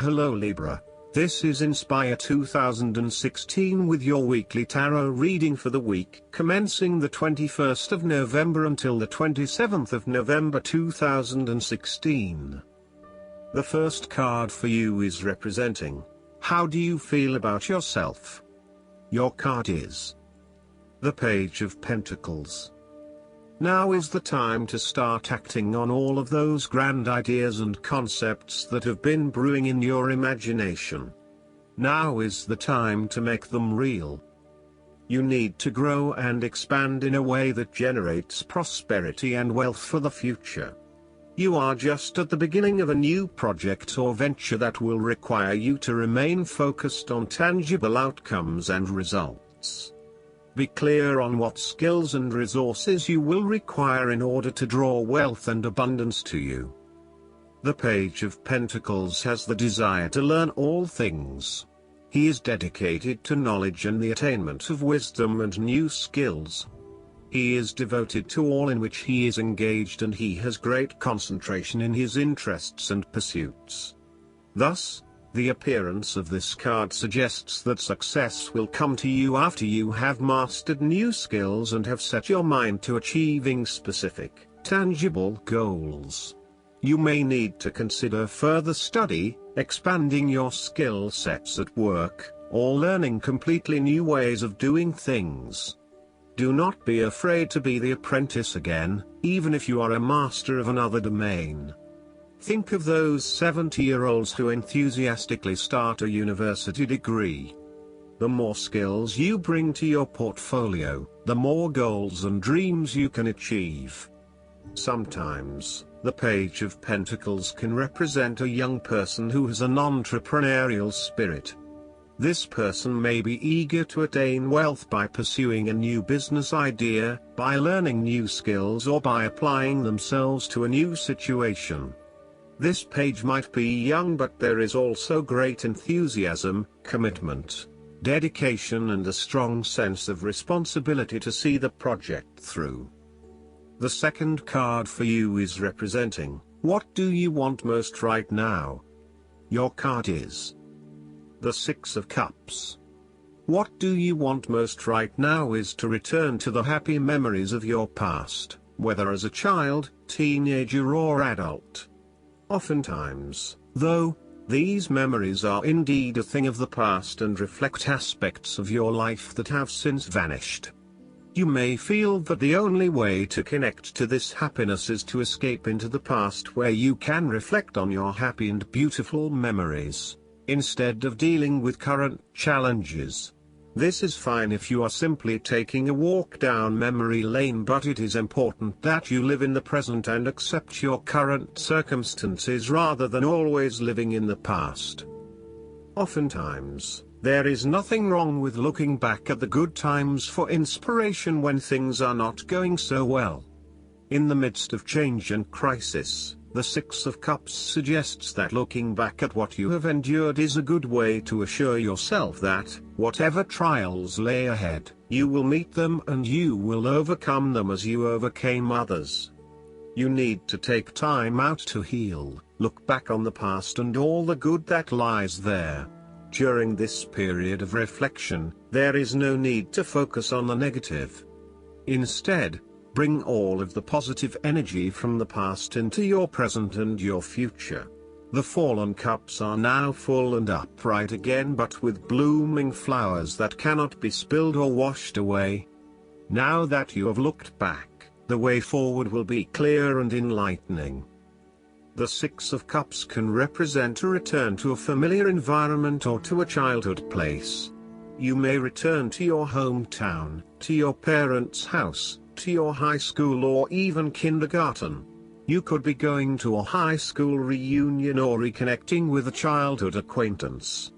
Hello Libra, this is Inspire 2016 with your weekly tarot reading for the week commencing the 21st of November until the 27th of November 2016. The first card for you is representing, how do you feel about yourself? Your card is the Page of Pentacles. Now is the time to start acting on all of those grand ideas and concepts that have been brewing in your imagination. Now is the time to make them real. You need to grow and expand in a way that generates prosperity and wealth for the future. You are just at the beginning of a new project or venture that will require you to remain focused on tangible outcomes and results. Be clear on what skills and resources you will require in order to draw wealth and abundance to you. The Page of Pentacles has the desire to learn all things. He is dedicated to knowledge and the attainment of wisdom and new skills. He is devoted to all in which he is engaged, and he has great concentration in his interests and pursuits. Thus, the appearance of this card suggests that success will come to you after you have mastered new skills and have set your mind to achieving specific, tangible goals. You may need to consider further study, expanding your skill sets at work, or learning completely new ways of doing things. Do not be afraid to be the apprentice again, even if you are a master of another domain. Think of those 70-year-olds who enthusiastically start a university degree. The more skills you bring to your portfolio, the more goals and dreams you can achieve. Sometimes, the Page of Pentacles can represent a young person who has an entrepreneurial spirit. This person may be eager to attain wealth by pursuing a new business idea, by learning new skills, or by applying themselves to a new situation. This page might be young, but there is also great enthusiasm, commitment, dedication, and a strong sense of responsibility to see the project through. The second card for you is representing, what do you want most right now? Your card is the Six of Cups. What do you want most right now is to return to the happy memories of your past, whether as a child, teenager, or adult. Oftentimes, though, these memories are indeed a thing of the past and reflect aspects of your life that have since vanished. You may feel that the only way to connect to this happiness is to escape into the past, where you can reflect on your happy and beautiful memories, instead of dealing with current challenges. This is fine if you are simply taking a walk down memory lane, but it is important that you live in the present and accept your current circumstances rather than always living in the past. Oftentimes, there is nothing wrong with looking back at the good times for inspiration when things are not going so well. In the midst of change and crisis, the Six of Cups suggests that looking back at what you have endured is a good way to assure yourself that, whatever trials lay ahead, you will meet them and you will overcome them as you overcame others. You need to take time out to heal, look back on the past and all the good that lies there. During this period of reflection, there is no need to focus on the negative. Instead, bring all of the positive energy from the past into your present and your future. The fallen cups are now full and upright again, but with blooming flowers that cannot be spilled or washed away. Now that you have looked back, the way forward will be clear and enlightening. The Six of Cups can represent a return to a familiar environment or to a childhood place. You may return to your hometown, to your parents' house, to your high school, or even kindergarten. You could be going to a high school reunion or reconnecting with a childhood acquaintance.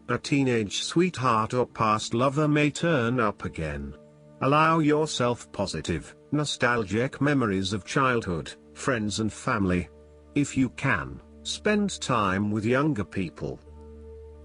A teenage sweetheart or past lover may turn up again. Allow yourself positive, nostalgic memories of childhood, friends and family. If you can, spend time with younger people.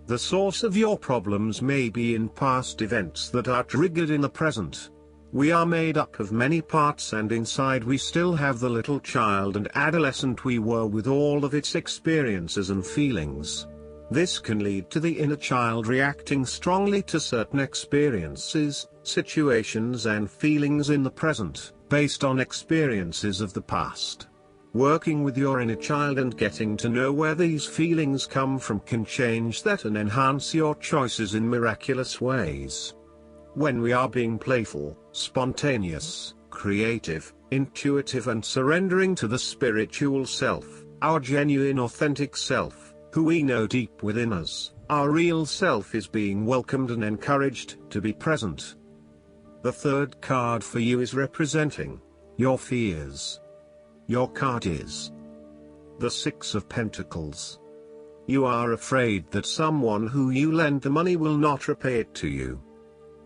The source of your problems may be in past events that are triggered in the present. We are made up of many parts, and inside we still have the little child and adolescent we were with all of its experiences and feelings. This can lead to the inner child reacting strongly to certain experiences, situations and feelings in the present, based on experiences of the past. Working with your inner child and getting to know where these feelings come from can change that and enhance your choices in miraculous ways. When we are being playful, spontaneous, creative, intuitive and surrendering to the spiritual self, our genuine authentic self, who we know deep within us, our real self is being welcomed and encouraged to be present. The third card for you is representing your fears. Your card is the Six of Pentacles. You are afraid that someone who you lend the money will not repay it to you.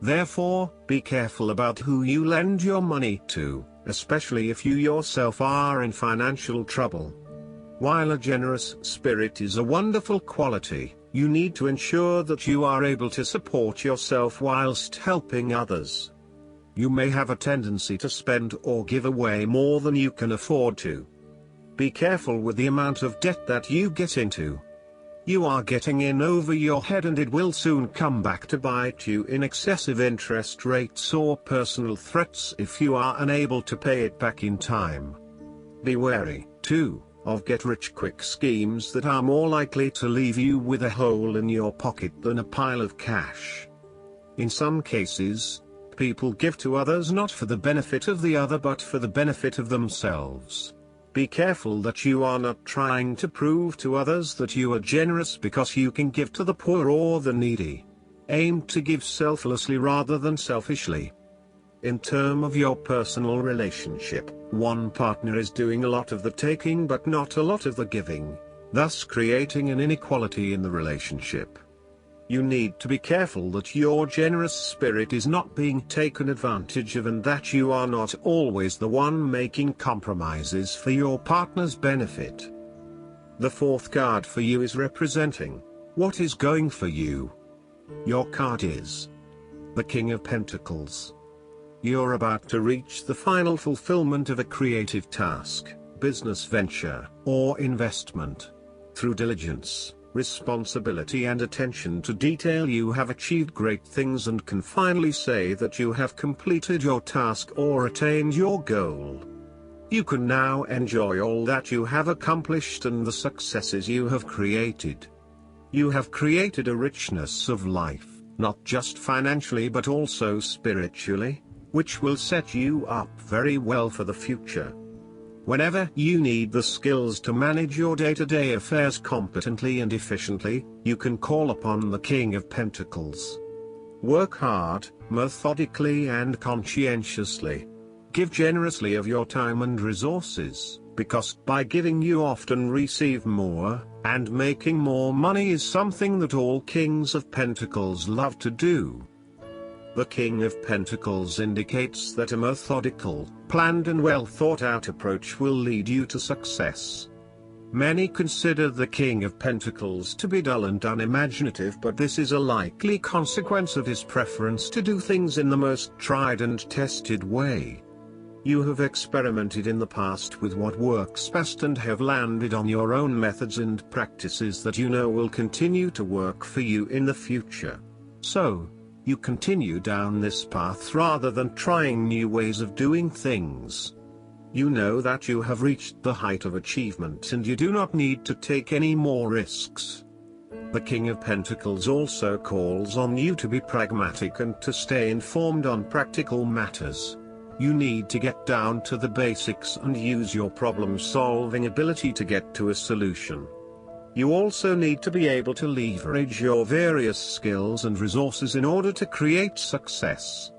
Therefore, be careful about who you lend your money to, especially if you yourself are in financial trouble. While a generous spirit is a wonderful quality, you need to ensure that you are able to support yourself whilst helping others. You may have a tendency to spend or give away more than you can afford to. Be careful with the amount of debt that you get into. You are getting in over your head and it will soon come back to bite you in excessive interest rates or personal threats if you are unable to pay it back in time. Be wary, too, of get-rich-quick schemes that are more likely to leave you with a hole in your pocket than a pile of cash. In some cases, people give to others not for the benefit of the other but for the benefit of themselves. Be careful that you are not trying to prove to others that you are generous because you can give to the poor or the needy. Aim to give selflessly rather than selfishly. In terms of your personal relationship, one partner is doing a lot of the taking but not a lot of the giving, thus creating an inequality in the relationship. You need to be careful that your generous spirit is not being taken advantage of and that you are not always the one making compromises for your partner's benefit. The fourth card for you is representing what is going for you. Your card is the King of Pentacles. You're about to reach the final fulfillment of a creative task, business venture, or investment. Through diligence, responsibility and attention to detail you have achieved great things and can finally say that you have completed your task or attained your goal. You can now enjoy all that you have accomplished and the successes you have created. You have created a richness of life, not just financially but also spiritually, which will set you up very well for the future. Whenever you need the skills to manage your day-to-day affairs competently and efficiently, you can call upon the King of Pentacles. Work hard, methodically and conscientiously. Give generously of your time and resources, because by giving you often receive more, and making more money is something that all Kings of Pentacles love to do. The King of Pentacles indicates that a methodical, planned and well thought out approach will lead you to success. Many consider the King of Pentacles to be dull and unimaginative, but this is a likely consequence of his preference to do things in the most tried and tested way. You have experimented in the past with what works best and have landed on your own methods and practices that you know will continue to work for you in the future. So, you continue down this path rather than trying new ways of doing things. You know that you have reached the height of achievement and you do not need to take any more risks. The King of Pentacles also calls on you to be pragmatic and to stay informed on practical matters. You need to get down to the basics and use your problem-solving ability to get to a solution. You also need to be able to leverage your various skills and resources in order to create success.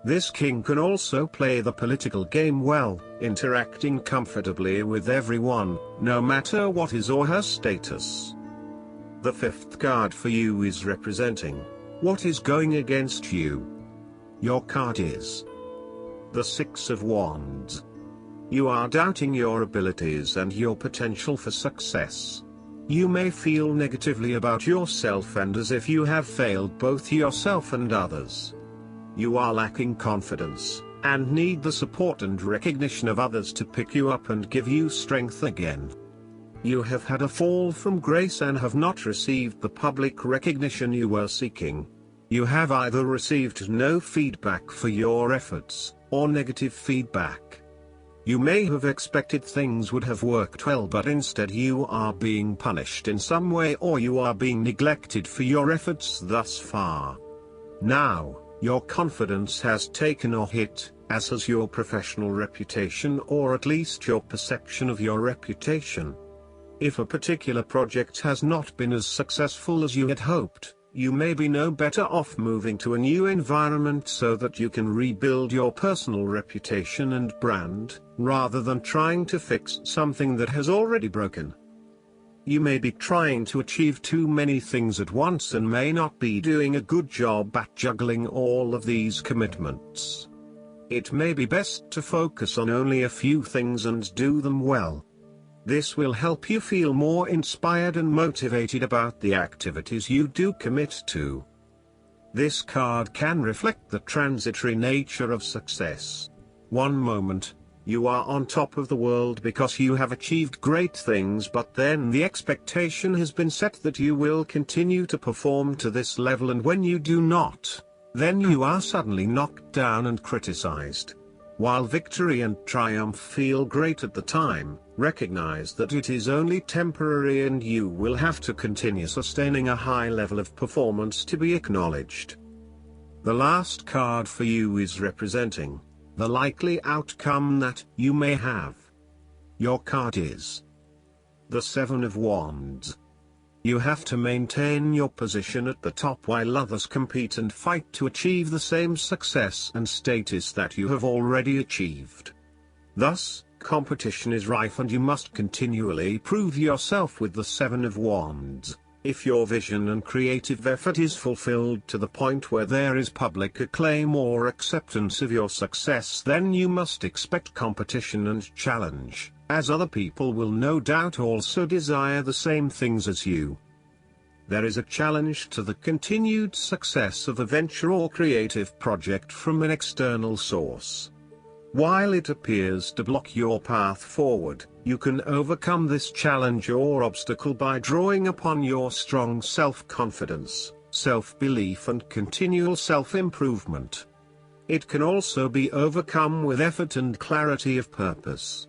This king can also play the political game well, interacting comfortably with everyone, no matter what his or her status. The fifth card for you is representing what is going against you. Your card is the Six of Wands. You are doubting your abilities and your potential for success. You may feel negatively about yourself and as if you have failed both yourself and others. You are lacking confidence, and need the support and recognition of others to pick you up and give you strength again. You have had a fall from grace and have not received the public recognition you were seeking. You have either received no feedback for your efforts, or negative feedback. You may have expected things would have worked well, but instead you are being punished in some way, or you are being neglected for your efforts thus far. Now, your confidence has taken a hit, as has your professional reputation, or at least your perception of your reputation. If a particular project has not been as successful as you had hoped, you may be no better off moving to a new environment so that you can rebuild your personal reputation and brand, rather than trying to fix something that has already broken. You may be trying to achieve too many things at once and may not be doing a good job at juggling all of these commitments. It may be best to focus on only a few things and do them well. This will help you feel more inspired and motivated about the activities you do commit to. This card can reflect the transitory nature of success. One moment, you are on top of the world because you have achieved great things, but then the expectation has been set that you will continue to perform to this level, and when you do not, then you are suddenly knocked down and criticized. While victory and triumph feel great at the time, recognize that it is only temporary and you will have to continue sustaining a high level of performance to be acknowledged. The last card for you is representing the likely outcome that you may have. Your card is the Seven of Wands. You have to maintain your position at the top while others compete and fight to achieve the same success and status that you have already achieved. Thus, competition is rife and you must continually prove yourself with the Seven of Wands. If your vision and creative effort is fulfilled to the point where there is public acclaim or acceptance of your success, then you must expect competition and challenge, as other people will no doubt also desire the same things as you. There is a challenge to the continued success of a venture or creative project from an external source. While it appears to block your path forward, you can overcome this challenge or obstacle by drawing upon your strong self-confidence, self-belief and continual self-improvement. It can also be overcome with effort and clarity of purpose.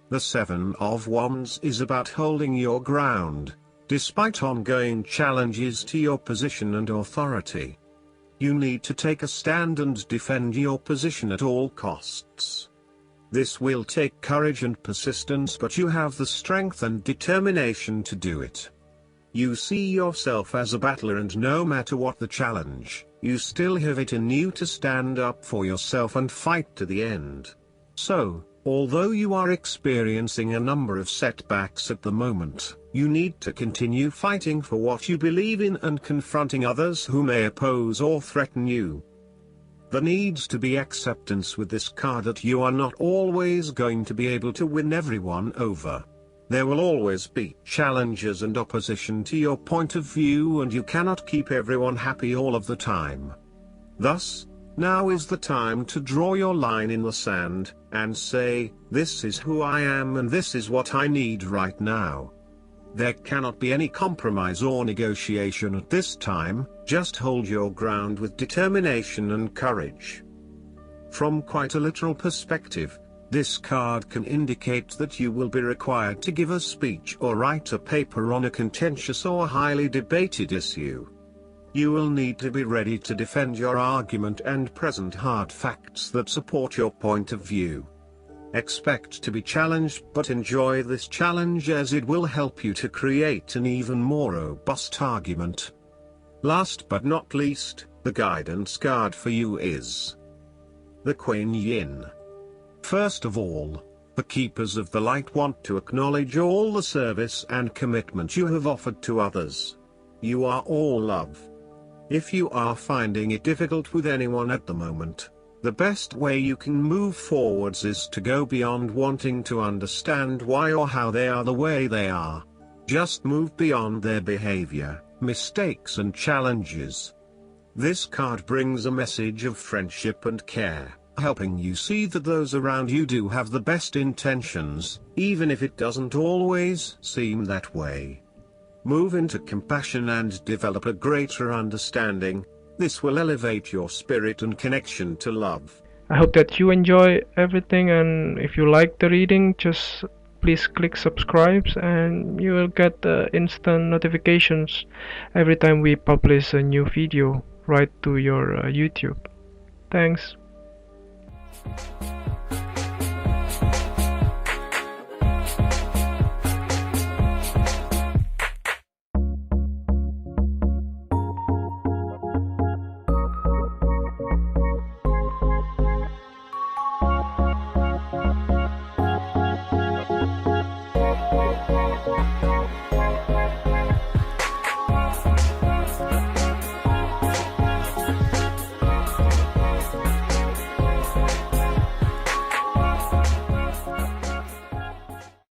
The Seven of Wands is about holding your ground, despite ongoing challenges to your position and authority. You need to take a stand and defend your position at all costs. This will take courage and persistence, but you have the strength and determination to do it. You see yourself as a battler, and no matter what the challenge, you still have it in you to stand up for yourself and fight to the end. So, although you are experiencing a number of setbacks at the moment, you need to continue fighting for what you believe in and confronting others who may oppose or threaten you. There needs to be acceptance with this card that you are not always going to be able to win everyone over. There will always be challenges and opposition to your point of view, and you cannot keep everyone happy all of the time. Thus, now is the time to draw your line in the sand, and say, this is who I am and this is what I need right now. There cannot be any compromise or negotiation at this time, just hold your ground with determination and courage. From quite a literal perspective, this card can indicate that you will be required to give a speech or write a paper on a contentious or highly debated issue. You will need to be ready to defend your argument and present hard facts that support your point of view. Expect to be challenged, but enjoy this challenge as it will help you to create an even more robust argument. Last but not least, the guidance card for you is the Kuan Yin. First of all, the Keepers of the Light want to acknowledge all the service and commitment you have offered to others. You are all love. If you are finding it difficult with anyone at the moment, the best way you can move forwards is to go beyond wanting to understand why or how they are the way they are. Just move beyond their behavior, mistakes and challenges. This card brings a message of friendship and care. helping you see that those around you do have the best intentions, even if it doesn't always seem that way. Move into compassion and develop a greater understanding. This will elevate your spirit and connection to love. I hope that you enjoy everything, and if you like the reading, just please click subscribe and you will get instant notifications every time we publish a new video right to your YouTube. Thanks.